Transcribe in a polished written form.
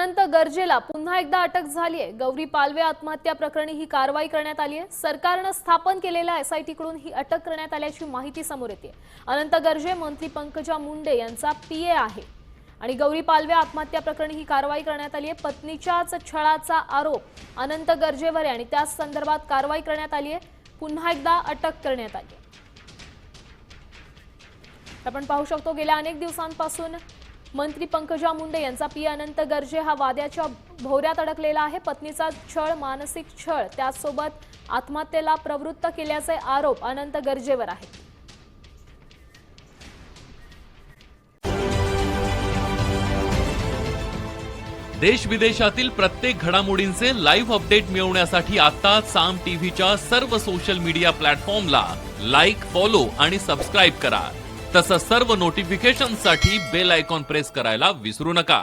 अनंत गर्जेला पुन्हा एकदा अटक झाली आहे। गौरी पालवे आत्महत्या प्रकरणी ही कारवाई करण्यात आली आहे। सरकारने स्थापन केलेल्या एसआयटी कडून ही अटक करण्यात आल्याची माहिती समोर येते। अनंत गर्जे मंत्री पंकजा मुंडे यांचा पीए आहे आणि गौरी पालवे आत्महत्या प्रकरणी ही कारवाई करण्यात आली आहे। पत्नीच्याच छळाचा आरोप अनंत गर्जेवर आहे आणि त्या संदर्भात कारवाई करण्यात आली आहे। पुन्हा एकदा अटक करण्यात आली आहे। आपण पाहू शकतो गेल्या अनेक दिवसांपासून मंत्री पंकजा मुंडे यांचा पी अनंत गर्जे हा वाद्याच्या भोवऱ्यात अडकलेला आहे। पत्नीचा छळ, मानसिक छळ, त्यासोबत आत्महत्येला प्रवृत्त केल्याचे आरोप अनंत गर्जेवर आहेत। देश विदेशातील प्रत्येक घडामोडींचे लाईव्ह अपडेट मिळवण्यासाठी आता साम टीव्हीच्या सर्व सोशल मीडिया प्लॅटफॉर्मला लाईक, फॉलो आणि सबस्क्राइब करा। तसंच सर्व नोटिफिकेशनसाठी बेल आयकॉन प्रेस करायला विसरू नका।